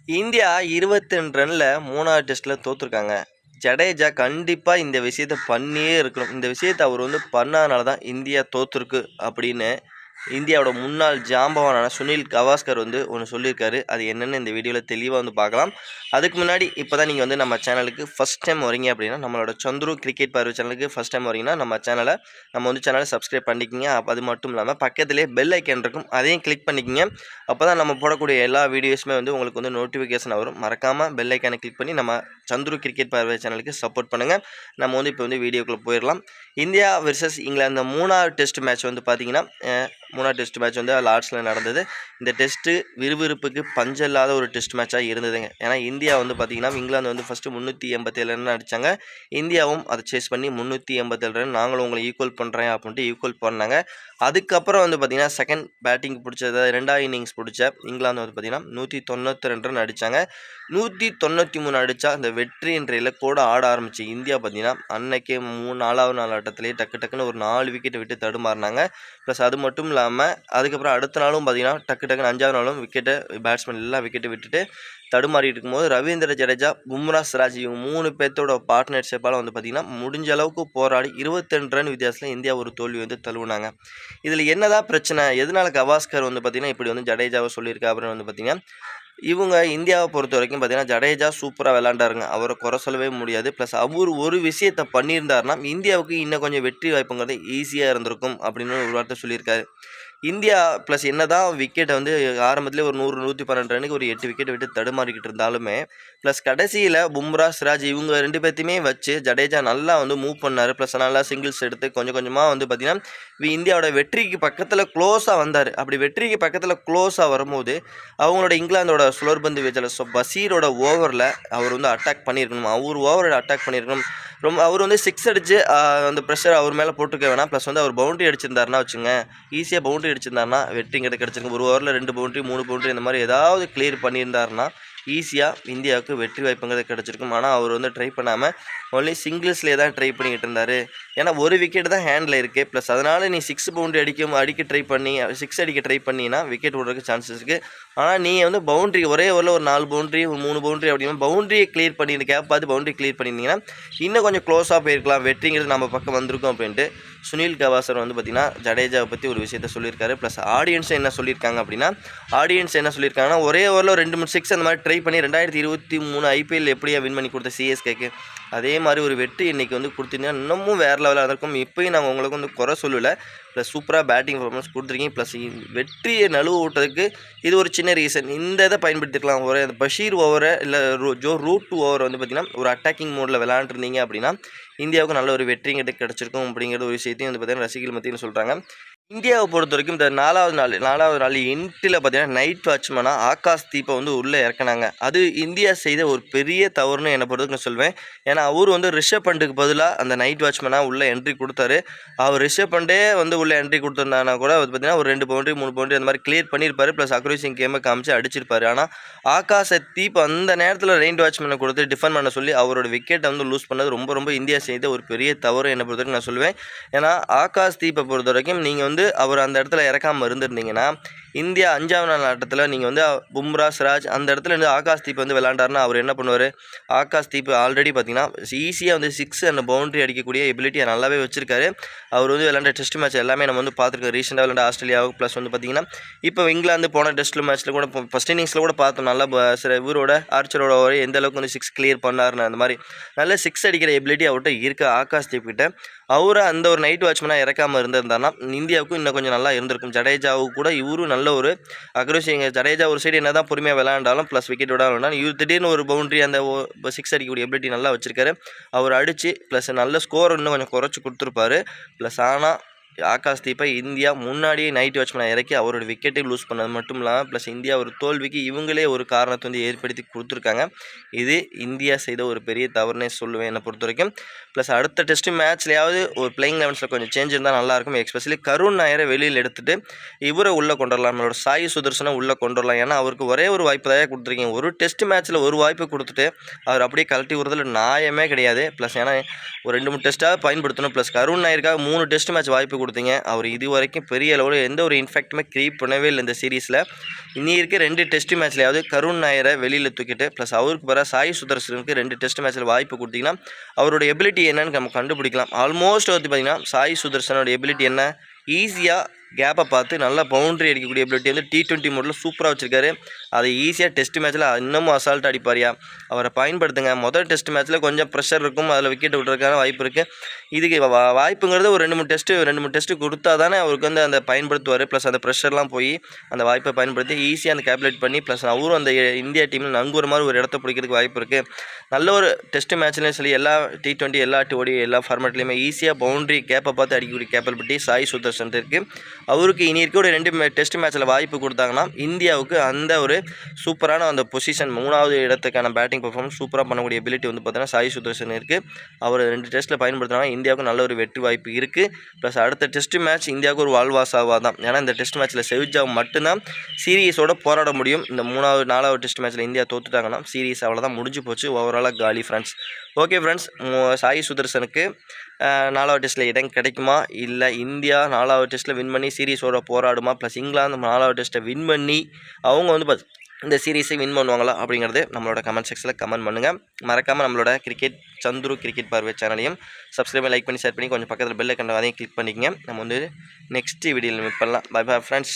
India 22 ரன்ல 3வது டெஸ்ட்ல தோத்துருக்காங்க. ஜடேஜா கண்டிப்பா இந்த விஷயத்த பண்ணியே இருக்கணும். இந்த விஷயத்த அவர் பண்ணாதனால தான் இந்தியா தோத்துருக்கு அப்படின்னு இந்தியாவோட முன்னாள் ஜாம்பவானான சுனில் கவாஸ்கர் ஒன்று சொல்லியிருக்காரு. அது என்னன்னு இந்த வீடியோவில் தெளிவாக பார்க்கலாம். அதுக்கு முன்னாடி இப்போ தான் நீங்கள் நம்ம சேனலுக்கு ஃபஸ்ட் டைம் வரீங்க அப்படின்னா, நம்மளோட சந்துரு கிரிக்கெட் பார்வை சேனலுக்கு ஃபஸ்ட் டைம் வரீங்கன்னா நம்ம சேனலை சப்ஸ்கிரைப் பண்ணிக்கிங்க. அது மட்டும் இல்லாமல் பக்கத்துலேயே பெல் ஐக்கன் இருக்கும், அதையும் கிளிக் பண்ணிக்கிங்க. அப்போ தான் நம்ம போடக்கூடிய எல்லா வீடியோஸுமே உங்களுக்கு நோட்டிஃபிகேஷன் வரும். மறக்காமல் பெல் ஐக்கானை கிளிக் பண்ணி நம்ம சந்துரு கிரிக்கெட் பார்வை சேனலுக்கு சப்போர்ட் பண்ணுங்கள். நம்ம இப்போ வீடியோக்குள்ளே போயிடலாம். இந்தியா வெர்சஸ் இங்கிலாந்து 3வது டெஸ்ட் மேட்ச் பார்த்தீங்கன்னா 3வது டெஸ்ட் மேட்ச் லார்ட்ஸில் நடந்தது. இந்த டெஸ்ட்டு விறுவிறுப்புக்கு பஞ்சமில்லாத ஒரு டெஸ்ட் மேட்சாக இருந்ததுங்க. ஏன்னா இந்தியா பார்த்தீங்கன்னா இங்கிலாந்து ஃபஸ்ட்டு 387 ரன் அடித்தாங்க. இந்தியாவும் அதை சேஸ் பண்ணி 387 ரன் நாங்களும் உங்களை ஈக்குவல் பண்ணுறேன் அப்படின்ட்டு ஈக்குவல் பண்ணாங்க. அதுக்கப்புறம் பார்த்தீங்கன்னா செகண்ட் பேட்டிங் பிடிச்சது 2வது இன்னிங்ஸ் பிடிச்ச இங்கிலாந்து பார்த்தீங்கன்னா 192 ரன் அடித்தாங்க. 193 அடித்தா அந்த வெற்றின்ற இலக்கோடு ஆட ஆரம்பிச்சு இந்தியா பார்த்தீங்கன்னா அன்னைக்கே 4வது நாள் ஆட்டத்திலேயே டக்குன்னு ஒரு 4 விக்கெட்டை விட்டு தடுமாறினாங்க. ப்ளஸ் அது மட்டும் இல்லாமல் அதுக்கப்புறம் அடுத்த நாளும் பார்த்தீங்கன்னா டக்குன்னு 5வது நாளும் பேட்ஸ்மேன் எல்லாம் விக்கெட்டை விட்டுட்டு தடுமாறிட்டு இருக்கும்போது ரவீந்திர ஜடேஜா, பும்ரா, சிராஜ் இவங்க 3 பேர்த்தோட பார்ட்னர்ஷிப்பால் பார்த்தீங்கன்னா முடிஞ்ச அளவுக்கு போராடி 22 ரன் வித்தியாசத்தில் இந்தியா ஒரு தோல்வி தழுவுனாங்க. இதில் என்னதான் பிரச்சனை, எதனால கவாஸ்கர் பார்த்தீங்கன்னா இப்படி ஜடேஜாவை சொல்லியிருக்கா அப்படின்னு பார்த்தீங்கன்னா, இவங்க இந்தியாவை பொறுத்த வரைக்கும் பார்த்தீங்கன்னா ஜடேஜா சூப்பராக விளாண்டாருங்க, அவரை குறை சொல்லவே முடியாது. ப்ளஸ் அவர் ஒரு விஷயத்தை பண்ணியிருந்தாருன்னா இந்தியாவுக்கு இன்னும் கொஞ்சம் வெற்றி வாய்ப்புங்கிறது ஈஸியாக இருந்திருக்கும் அப்படின்னு ஒரு வார்த்தை சொல்லியிருக்காரு. இந்தியா ப்ளஸ் என்னதான் விக்கெட்டை ஆரம்பத்தில் ஒரு 100-112 ரனுக்கு ஒரு 8 விக்கெட் விட்டு தடுமாறிக்கிட்டு இருந்தாலுமே ப்ளஸ் கடைசியில் பும்ரா, சிராஜ் இவங்க 2 பேர்த்தையுமே வச்சு ஜடேஜா நல்லா மூவ் பண்ணார். ப்ளஸ் நல்லா சிங்கிள்ஸ் எடுத்து கொஞ்சம் கொஞ்சமாக பார்த்தீங்கன்னா இந்தியாவோட வெற்றிக்கு பக்கத்தில் க்ளோஸாக வந்தார். அப்படி வெற்றிக்கு பக்கத்தில் க்ளோஸாக வரும்போது அவங்களோட இங்கிலாந்தோட சுழற்பந்து வீச்சாளர் பஷீரோட ஓவரில் அவர் அட்டாக் பண்ணியிருக்கணும். அவர் ஓவரோட அட்டாக் பண்ணியிருக்கணும். ரொம்ப அவர் 6 அடித்து அந்த ப்ரெஷர் அவர் மேலே போட்டுக்க வேணாம். ப்ளஸ் அவர் பவுண்டரி அடிச்சிருந்தாருன்னா வச்சுங்க, ஈஸியாக பவுண்டரி அடிச்சிருந்தாருன்னா வெற்றிங்கிறது கிடச்சிருக்கு. ஒரு ஓவரில் 2 பவுண்டரி 3 பவுண்டரி இந்த மாதிரி ஏதாவது கிளியர் பண்ணியிருந்தாருன்னா ஈஸியாக இந்தியாவுக்கு வெற்றி வாய்ப்புங்கிறது கிடச்சிருக்கும். ஆனால் அவர் ட்ரை பண்ணாமல் ஒன்லி சிங்கிள்ஸ்லேயே தான் ட்ரை பண்ணிக்கிட்டு இருந்தார். ஏன்னா ஒரு விக்கெட் தான் ஹேண்டில் இருக்குது. ப்ளஸ் அதனால் நீ 6 பவுண்டரி அடிக்க ட்ரை பண்ணி 6 அடிக்க ட்ரை பண்ணினா விக்கெட் விடுறதுக்கு சான்சஸ் இருக்குது. ஆனால் நீ பவுண்டரி ஒரே ஓவரில் ஒரு 4 பவுண்டரி ஒரு 3 பவுண்டரி அப்படின்னா பவுண்டரியை கிளியர் பண்ணிட்டு கேப் பார்த்து பவுண்டரி கிளியர் பண்ணியிருந்தீங்கன்னா இன்னும் கொஞ்சம் க்ளோஸாக போயிருக்கலாம், வெற்றிங்கிறது நம்ம பக்கம் வந்திருக்கும் அப்படின்ட்டு சுனில் கவாஸ்கர் பார்த்தீங்கன்னா ஜடேஜாவை பற்றி ஒரு விஷயத்த சொல்லியிருக்காரு. ப்ளஸ் ஆடியன்ஸ் என்ன சொல்லியிருக்காங்கன்னா ஒரே ஓவரில் 2-3 6 அந்த மாதிரி ட்ரை பண்ணி 2023 ஐபிஎல் எப்படியா வின் பண்ணி கொடுத்த சிஎஸ்கேக்கு அதே மாதிரி ஒரு வெற்றி இன்றைக்கி கொடுத்தீங்கன்னா இன்னமும் வேறு லெவலாக இருக்கும். இப்போயும் நாங்கள் உங்களுக்கு குறை சொல்லலை. ப்ளஸ் சூப்பராக பேட்டிங் பர்ஃபார்மன்ஸ் கொடுத்துருக்கீங்க. ப்ளஸ் வெற்றியை நழுவ விட்டதுக்கு இது ஒரு சின்ன ரீசன். இந்த இதை பயன்படுத்திக்கலாம். ஒரு பஷீர் ஓவரை இல்லை ரூட் 2 ஓவர் பார்த்திங்கன்னா ஒரு அட்டாக்கிங் மோடில் விளையாண்டுருந்தீங்க அப்படின்னா இந்தியாவுக்கு நல்ல ஒரு வெற்றிங்கிறது கிடச்சிருக்கும் அப்படிங்கிற ஒரு விஷயத்தையும் பார்த்திங்கன்னா ரசிகர்கள் மத்தியில் சொல்கிறாங்க. இந்தியாவை பொறுத்த வரைக்கும் இந்த 4வது நாள் எண்டில் பார்த்தீங்கன்னா நைட் வாட்ச்மேனாக ஆகாஷ் தீப்பை உள்ளே இறக்குனாங்க. அது இந்தியா செய்த ஒரு பெரிய தவறுன்னு என்னை பொறுத்தவரைக்கும் சொல்வேன். ஏன்னா அவர் ரிஷப் பண்டுக்கு பதிலாக அந்த நைட் வாட்ச்மேனாக உள்ளே என்ட்ரி கொடுத்தாரு. அவர் ரிஷப் பண்டே உள்ளே என்ட்ரி கொடுத்துருந்தாங்கன்னா கூட பார்த்தீங்கன்னா ஒரு 2 பவுண்டரி 3 பவுண்டரி அந்த மாதிரி கிளியர் பண்ணியிருப்பார். ப்ளஸ் அக்ரூசிங் கேமை காமிச்சு அடிச்சிருப்பார். ஆனால் ஆகாஷ் தீப் அந்த நேரத்தில் நைட் வாட்ச்மேனை கொடுத்து டிஃபெண்ட் பண்ண சொல்லி அவரோட விக்கெட்டை லூஸ் பண்ணது ரொம்ப ரொம்ப இந்தியா செய்த ஒரு பெரிய தவறு என்னை பொறுத்த வரைக்கும் நான் சொல்லுவேன். ஏன்னா ஆகாஷ் தீப்பை பொறுத்த வரைக்கும் நீங்கள் அவர் அந்த இடத்துல இறக்காமல் இருந்திருந்தீங்கன்னா இந்தியா 5வது நாள் ஆட்டத்தில் நீங்கள் பும்ரா, சிராஜ் அந்த இடத்துல ஆகாஷ் தீப் விளையாண்டாருன்னா அவர் என்ன பண்ணுவார்? ஆகாஷ் தீப் ஆல்ரெடி பார்த்தீங்கன்னா ஈஸியாக 6 அந்த பவுண்டரி அடிக்கக்கூடிய எபிலிட்டியை நல்லாவே வச்சிருக்காரு. அவர் விளையாண்ட டெஸ்ட் மேட்ச் எல்லாமே நம்ம பார்த்துருக்கோம். ரீசெண்டாக விளையாண்ட ஆஸ்திரேலியாவுக்கு ப்ளஸ் பார்த்தீங்கன்னா இப்போ இங்கிலாந்து போன டெஸ்ட் மேட்ச்சில் கூட ஃபஸ்ட் இன்னிங்ஸில் கூட பார்த்தோம். நல்லா இவரோட ஆர்ச்சரோட ஓவர் எந்த அளவுக்கு 6 கிளியர் பண்ணாருன்னு அந்த மாதிரி நல்ல 6 அடிக்கிற எபிலிட்டி அவர்கிட்ட இருக்குது ஆகாஷ் தீப் கிட்ட. அவரை அந்த ஒரு நைட் வாட்ச்மேனாக இறக்காமல் இருந்திருந்தாருன்னா இந்தியாவுக்கும் இன்னும் கொஞ்சம் நல்லா இருந்திருக்கும். ஜடேஜாவுக்கு கூட இவரும் நல்ல ஒரு அக்ரோசிங். ஜடேஜா ஒரு சைடு என்ன தான் பொறுமையாக விளையாண்டாலும் ப்ளஸ் விக்கெட் விடாலும் இவர் திடீர்னு ஒரு பவுண்டரி அந்த 6 அடிக்கக்கூடிய எபிலிட்டி நல்லா வச்சிருக்காரு. அவர் அடித்து ப்ளஸ் நல்ல ஸ்கோர் இன்னும் கொஞ்சம் குறைச்சி கொடுத்துருப்பாரு. ப்ளஸ் ஆனால் ஆகாஷ் தீப்பை இந்தியா முன்னாடியே நைட் வாட்ச்மேனாக இறக்கி அவரோட விக்கெட்டை லூஸ் பண்ணது மட்டும் இல்லாமல் ப்ளஸ் இந்தியா ஒரு தோல்விக்கு இவங்களே ஒரு காரணத்தை ஏற்படுத்தி கொடுத்துருக்காங்க. இது இந்தியா செய்த ஒரு பெரிய தவறுனே சொல்லுவேன் என்னை பொறுத்த வரைக்கும். ப்ளஸ் அடுத்த டெஸ்ட் மேட்ச்லையாவது ஒரு பிளேயிங் லெவன்ஸில் கொஞ்சம் சேஞ்ச் இருந்தால் நல்லாயிருக்கும். எஸ்பெஷலி கருண் நாயரை வெளியில் எடுத்துகிட்டு இவரை உள்ளே கொண்டு வரலாம், நம்மளோட சாய் சுதர்சனை உள்ளே கொண்டு வரலாம். ஏன்னா அவருக்கு ஒரே ஒரு வாய்ப்பு தான் கொடுத்துருக்கீங்க. ஒரு டெஸ்ட் மேட்ச்சில் ஒரு வாய்ப்பு கொடுத்துட்டு அவர் அப்படியே கழட்டி விடுறதுல நியாயமே கிடையாது. ப்ளஸ் ஏன்னா ஒரு 2-3 டெஸ்ட்டாக பயன்படுத்தணும். ப்ளஸ் கருண் நாயருக்காக 3 டெஸ்ட் மேட்ச் வாய்ப்பு கொடுத்தீங்க. அவர் இதுவரைக்கும் பெரிய அளவில் எந்த ஒரு இன்ஃபேக்ட்டுமே கிரியேட் பண்ணவே இல்லை இந்த சீரீஸில். இனி இருக்க 2 டெஸ்ட் மேட்ச்லையாவது கருண் நாயரை வெளியில் தூக்கிட்டு ப்ளஸ் அவருக்கு பிறகு சாய் சுதர்சனுக்கு 2 டெஸ்ட் மேட்ச்சில் வாய்ப்பு கொடுத்தீங்கன்னா அவரோட எபிலிட்டி என்னன்னு நம்ம கண்டுபிடிக்கலாம். ஆல்மோஸ்ட் வந்து பார்த்திங்கன்னா சாய் சுதர்சனோட எபிலிட்டி என்ன, ஈஸியாக கேப்பை பார்த்து நல்லா பவுண்ட்ரி அடிக்கக்கூடிய எபிலிட்டி வந்து T20 மோடில் சூப்பராக வச்சுருக்காரு. அதை ஈஸியாக டெஸ்ட் மேட்ச்சில் இன்னமும் அசால்ட்டாக அடிப்பாரியா, அவரை பயன்படுத்துங்க. முதல் டெஸ்ட் மேட்ச்சில் கொஞ்சம் ப்ரெஷர் இருக்கும், அதில் விக்கெட் விட்றதுக்கான வாய்ப்பு இருக்குது. இதுக்கு வாய்ப்புங்கிறது ஒரு 2-3 டெஸ்ட்டு கொடுத்தா தானே அவருக்கு வந்து அந்த பயன்படுத்துவார். ப்ளஸ் அந்த ப்ரெஷர்லாம் போய் அந்த வாய்ப்பை பயன்படுத்தி ஈஸியாக அந்த கேல்குலேட் பண்ணி ப்ளஸ் அவரும் அந்த இந்தியா டீமில் நங்குற மாதிரி ஒரு இடத்த பிடிக்கிறதுக்கு வாய்ப்பு இருக்குது. நல்ல ஒரு டெஸ்ட் மேட்ச்லேயும் சரி, எல்லா T20 எல்லா TOD எல்லா ஃபார்மேட்லேயுமே ஈஸியாக பவுண்ட்ரி கேப்பை பார்த்து அடிக்கக்கூடிய கேப்பபிலிட்டி சாய் சுதர்சன் இருக்குது. அவருக்கு இனி இருக்க ஒரு 2 டெஸ்ட் மேட்ச்சில் வாய்ப்பு கொடுத்தாங்கன்னா இந்தியாவுக்கு அந்த ஒரு சூப்பரான அந்த பொசிஷன் 3வது இடத்துக்கான பேட்டிங் பர்ஃபார்மன்ஸ் சூப்பராக பண்ணக்கூடிய எபிலிட்டி வந்து பார்த்தீங்கன்னா சாய் சுதர்சன் இருக்குது. அவர் 2 டெஸ்ட்டில் பயன்படுத்தினா இந்தியாவுக்கு நல்ல ஒரு வெற்றி வாய்ப்பு இருக்குது. ப்ளஸ் அடுத்த டெஸ்ட் மேட்ச் இந்தியாவுக்கு ஒரு வாழ்வாசாவாக தான். ஏன்னா இந்த டெஸ்ட் மேட்ச்சில் செவிஜா மட்டும்தான் சீரீஸோட போராட முடியும். இந்த 3வது 4வது டெஸ்ட் மேட்ச்சில் இந்தியா தோத்துட்டாங்கன்னா சீரீஸ் அவ்வளோதான், முடிஞ்சு போச்சு, ஓவராலாக காலி ஃப்ரெண்ட்ஸ். ஓகே ஃப்ரெண்ட்ஸ், சாய் சுதர்சனுக்கு 4வது டெஸ்ட்டில் இடம் கிடைக்குமா, இல்லை இந்தியா 4வது டெஸ்ட்டில் வின் பண்ணி சீரீஸோட போராடுமா, ப்ளஸ் இங்கிலாந்து 4வது டெஸ்ட்டை வின் பண்ணி அவங்க வந்து இந்த சீரீஸை வின் பண்ணுவாங்களா அப்படிங்கிறது நம்மளோட கமெண்ட் செக்ஷனில் கமெண்ட் பண்ணுங்கள். மறக்காமல் நம்மளோட சந்துரு கிரிக்கெட் பார்வை சேனலையும் சப்ஸ்கிரைப் லைக் பண்ணி ஷேர் பண்ணி கொஞ்சம் பக்கத்தில் பெல் ஐக்கான் அதையும் கிளிக் பண்ணிக்கங்க. நம்ம வந்து நெக்ஸ்ட் வீடியோவில் மீட் பண்ணலாம். Bye bye friends.